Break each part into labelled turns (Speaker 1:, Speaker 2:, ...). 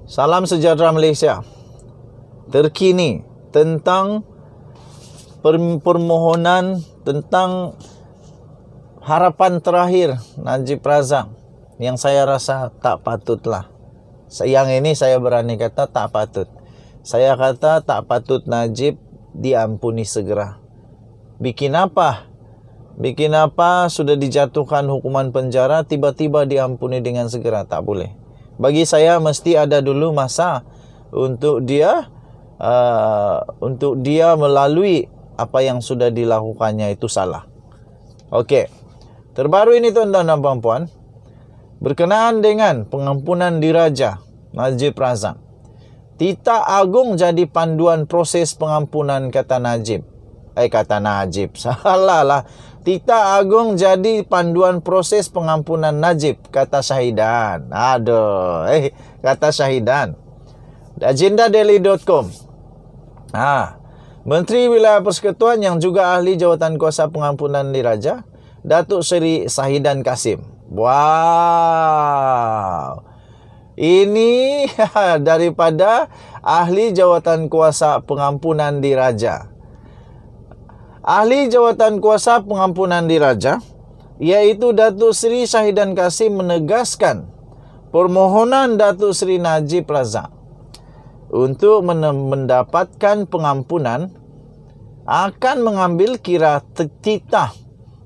Speaker 1: Salam sejahtera Malaysia. Terkini tentang permohonan tentang harapan terakhir Najib Razak yang saya rasa tak patutlah. Yang ini saya berani kata tak patut. Saya kata tak patut Najib diampuni segera. Bikin apa? Bikin apa sudah dijatuhkan hukuman penjara tiba-tiba diampuni dengan segera? Tak boleh. Bagi saya mesti ada dulu masa untuk dia melalui apa yang sudah dilakukannya itu salah. Okey. Terbaru ini tuan-tuan dan puan-puan, berkenaan dengan pengampunan diraja Najib Razak. Titah Agung jadi panduan proses pengampunan kata Najib. Salah lah. Titah Agung jadi panduan proses pengampunan Najib kata Syahidan. Kata Syahidan. AgendaDaily.com. Menteri Wilayah Persekutuan yang juga ahli jawatan kuasa pengampunan diraja, Datuk Seri Syahidan Kasim. Wow. Ini daripada ahli jawatan kuasa pengampunan diraja. Ahli jawatan kuasa pengampunan diraja, iaitu Datuk Seri Syahidan Kasim, menegaskan permohonan Datuk Seri Najib Razak untuk mendapatkan pengampunan akan mengambil kira titah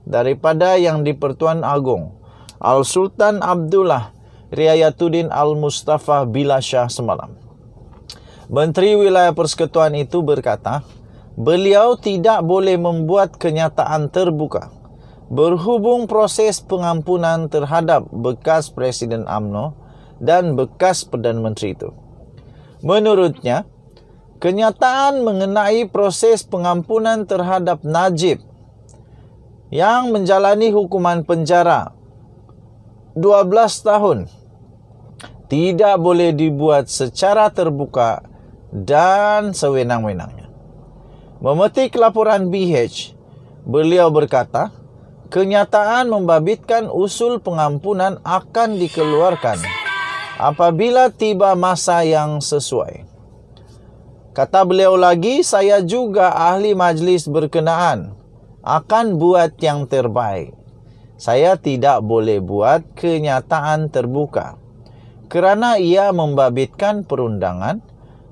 Speaker 1: daripada Yang di-Pertuan Agong Al-Sultan Abdullah Riayatuddin Al-Mustafa Billah Shah semalam. Menteri Wilayah Persekutuan itu berkata, beliau tidak boleh membuat kenyataan terbuka berhubung proses pengampunan terhadap bekas Presiden UMNO dan bekas Perdana Menteri itu. Menurutnya, kenyataan mengenai proses pengampunan terhadap Najib yang menjalani hukuman penjara 12 tahun tidak boleh dibuat secara terbuka dan sewenang-wenangnya. Memetik laporan BH, beliau berkata, kenyataan membabitkan usul pengampunan akan dikeluarkan apabila tiba masa yang sesuai. Kata beliau lagi, saya juga ahli majlis berkenaan akan buat yang terbaik. Saya tidak boleh buat kenyataan terbuka kerana ia membabitkan perundangan,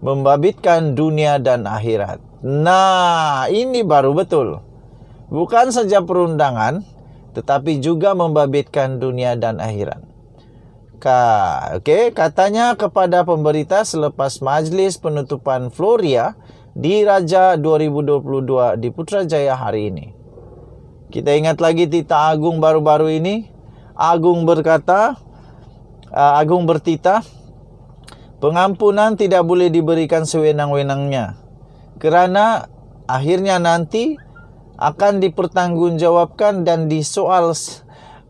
Speaker 1: membabitkan dunia dan akhirat. Nah, ini baru betul. Bukan saja perundangan, tetapi juga membabitkan dunia dan akhirat. Katanya kepada pemberita selepas majlis penutupan Floria di Raja 2022 di Putrajaya hari ini. Kita ingat lagi titah Agung baru-baru ini. Agung bertitah, pengampunan tidak boleh diberikan sewenang-wenangnya kerana akhirnya nanti akan dipertanggungjawabkan dan disoal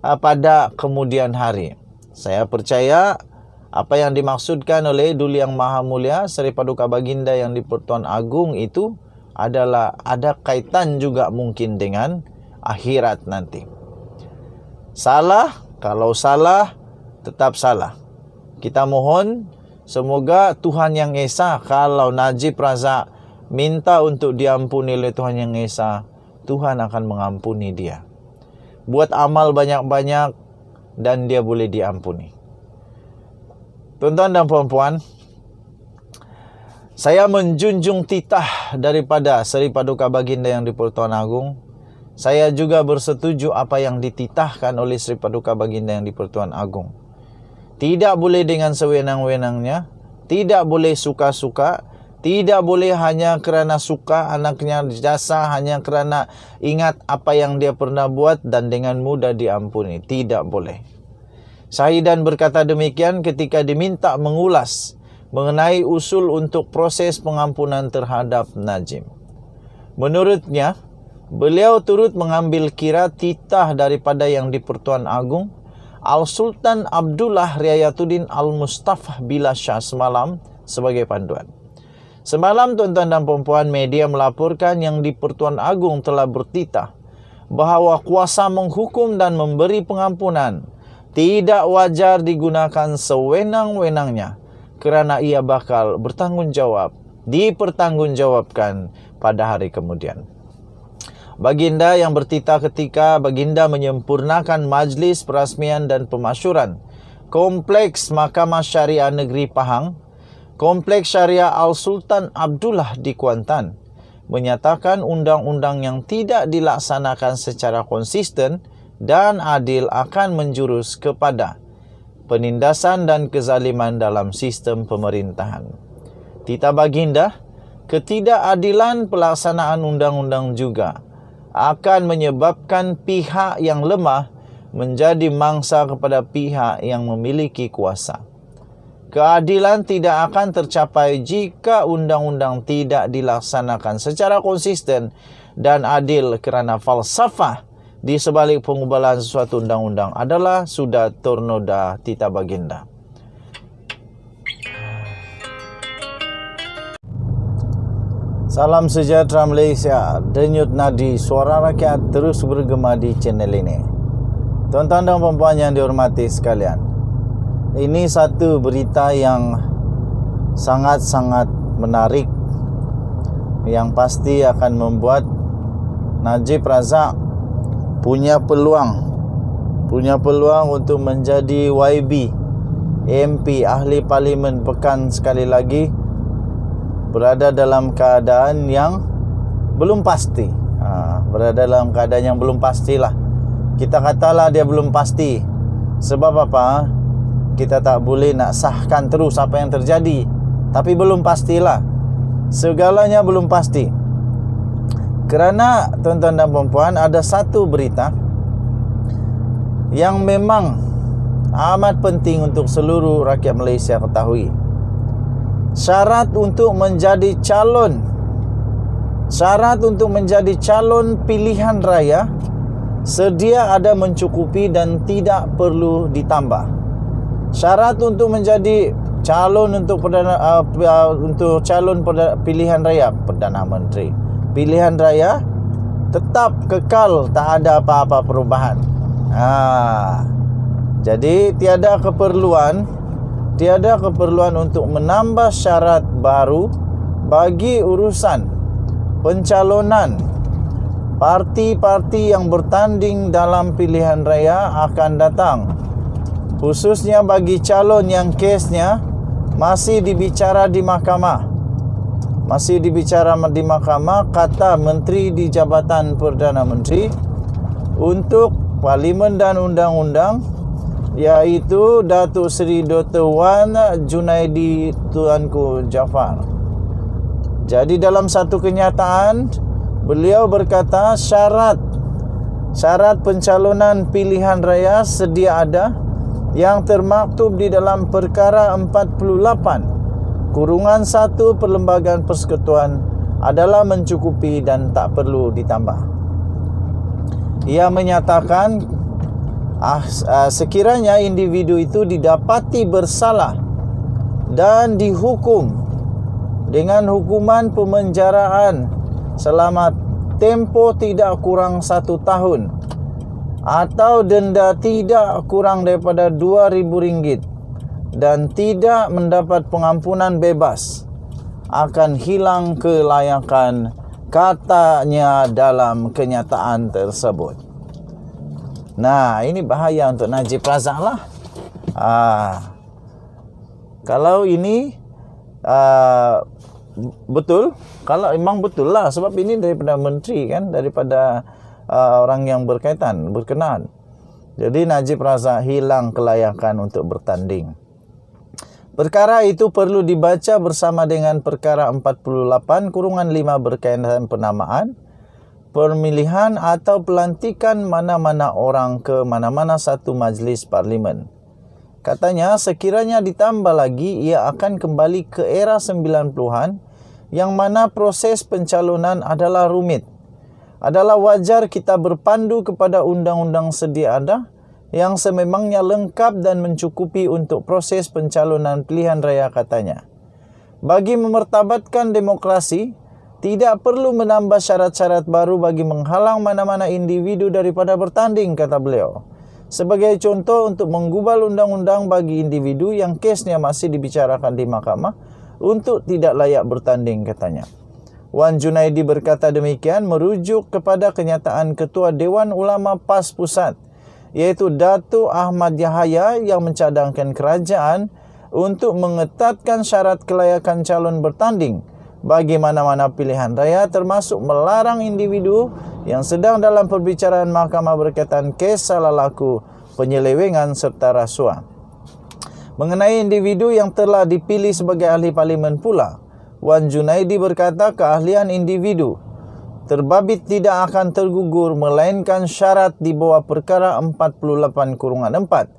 Speaker 1: pada kemudian hari. Saya percaya apa yang dimaksudkan oleh Duli Yang Maha Mulia Seri Paduka Baginda Yang di-Pertuan Agong itu adalah ada kaitan juga mungkin dengan akhirat nanti. Salah, kalau salah tetap salah. Kita mohon semoga Tuhan Yang Esa, kalau Najib Razak minta untuk diampuni oleh Tuhan Yang Esa, Tuhan akan mengampuni dia. Buat amal banyak-banyak dan dia boleh diampuni. Tuan-tuan dan puan-puan, saya menjunjung titah daripada Seri Paduka Baginda Yang di-Pertuan Agong. Saya juga bersetuju apa yang dititahkan oleh Seri Paduka Baginda Yang di-Pertuan Agong. Tidak boleh dengan sewenang-wenangnya, tidak boleh suka-suka, tidak boleh hanya kerana suka anaknya jasa, hanya kerana ingat apa yang dia pernah buat dan dengan mudah diampuni. Tidak boleh. Syahidan berkata demikian ketika diminta mengulas mengenai usul untuk proses pengampunan terhadap Najib. Menurutnya, beliau turut mengambil kira titah daripada Yang di-Pertuan Agong Al-Sultan Abdullah Riayatuddin Al-Mustafa Billah Shah semalam sebagai panduan. Semalam tuan-tuan dan puan-puan, media melaporkan Yang di-Pertuan Agong telah bertitah bahawa kuasa menghukum dan memberi pengampunan tidak wajar digunakan sewenang-wenangnya kerana ia bakal dipertanggungjawabkan pada hari kemudian. Baginda yang bertitah ketika baginda menyempurnakan majlis perasmian dan pemasyuran Kompleks Mahkamah Syariah Negeri Pahang, Kompleks Syariah Al-Sultan Abdullah di Kuantan, menyatakan undang-undang yang tidak dilaksanakan secara konsisten dan adil akan menjurus kepada penindasan dan kezaliman dalam sistem pemerintahan. Titah baginda, ketidakadilan pelaksanaan undang-undang juga akan menyebabkan pihak yang lemah menjadi mangsa kepada pihak yang memiliki kuasa. Keadilan tidak akan tercapai jika undang-undang tidak dilaksanakan secara konsisten dan adil, kerana falsafah di sebalik pengubalan sesuatu undang-undang adalah sudah tornoda titah baginda. Salam sejahtera Malaysia. Denyut nadi suara rakyat terus bergema di channel ini. Tuan-tuan dan puan-puan yang dihormati sekalian, ini satu berita yang sangat-sangat menarik, yang pasti akan membuat Najib Razak punya peluang untuk menjadi YB, MP, Ahli Parlimen Pekan sekali lagi, berada dalam keadaan yang belum pasti. Berada dalam keadaan yang belum pastilah. Kita katalah dia belum pasti. Sebab apa? Kita tak boleh nak sahkan terus apa yang terjadi. Tapi belum pastilah. Segalanya belum pasti. Kerana tuan-tuan dan puan-puan, ada satu berita yang memang amat penting untuk seluruh rakyat Malaysia ketahui. Syarat untuk menjadi calon pilihan raya sedia ada mencukupi dan tidak perlu ditambah. Syarat untuk menjadi calon pilihan raya Perdana Menteri, pilihan raya tetap kekal, tak ada apa-apa perubahan. Jadi tiada keperluan untuk menambah syarat baru bagi urusan pencalonan parti-parti yang bertanding dalam pilihan raya akan datang, khususnya bagi calon yang kesnya masih dibicara di mahkamah. Kata Menteri di Jabatan Perdana Menteri untuk Parlimen dan Undang-Undang, iaitu Datuk Seri Dr. Wan Junaidi Tuanku Jaafar. Jadi dalam satu kenyataan, beliau berkata syarat pencalonan pilihan raya sedia ada yang termaktub di dalam Perkara 48/1 Perlembagaan Persekutuan adalah mencukupi dan tak perlu ditambah. Ia menyatakan sekiranya individu itu didapati bersalah dan dihukum dengan hukuman pemenjaraan selama tempoh tidak kurang 1 tahun atau denda tidak kurang daripada RM2,000 dan tidak mendapat pengampunan bebas, akan hilang kelayakan, katanya dalam kenyataan tersebut. Nah, ini bahaya untuk Najib Razak lah. Kalau ini betul, kalau memang betul lah, sebab ini daripada menteri kan, daripada orang yang berkenaan. Jadi Najib Razak hilang kelayakan untuk bertanding. Perkara itu perlu dibaca bersama dengan Perkara 48/5 berkaitan penamaan, pemilihan atau pelantikan mana-mana orang ke mana-mana satu majlis parlimen. Katanya sekiranya ditambah lagi, ia akan kembali ke era 90-an yang mana proses pencalonan adalah rumit. Adalah wajar kita berpandu kepada undang-undang sedia ada yang sememangnya lengkap dan mencukupi untuk proses pencalonan pilihan raya, katanya. Bagi memertabatkan demokrasi, tidak perlu menambah syarat-syarat baru bagi menghalang mana-mana individu daripada bertanding, kata beliau. Sebagai contoh, untuk menggubal undang-undang bagi individu yang kesnya masih dibicarakan di mahkamah untuk tidak layak bertanding, katanya. Wan Junaidi berkata demikian merujuk kepada kenyataan Ketua Dewan Ulama PAS Pusat, iaitu Datuk Ahmad Yahaya, yang mencadangkan kerajaan untuk mengetatkan syarat kelayakan calon bertanding bagi mana-mana pilihan raya, termasuk melarang individu yang sedang dalam perbicaraan mahkamah berkaitan kes salah laku, penyelewengan serta rasuah. Mengenai individu yang telah dipilih sebagai ahli parlimen pula, Wan Junaidi berkata keahlian individu terbabit tidak akan tergugur melainkan syarat di bawah perkara 48/4.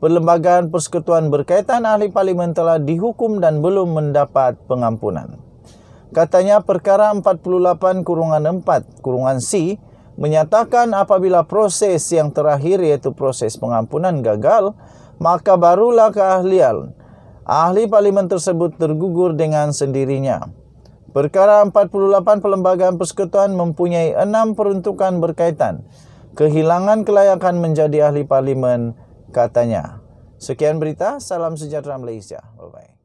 Speaker 1: Perlembagaan Persekutuan berkaitan ahli parlimen telah dihukum dan belum mendapat pengampunan. Katanya perkara 48/4(c) menyatakan apabila proses yang terakhir, iaitu proses pengampunan, gagal, maka barulah keahlian ahli parlimen tersebut tergugur dengan sendirinya. Perkara 48 Perlembagaan Persekutuan mempunyai 6 peruntukan berkaitan kehilangan kelayakan menjadi ahli parlimen, katanya. Sekian berita, salam sejahtera Malaysia. Bye-bye.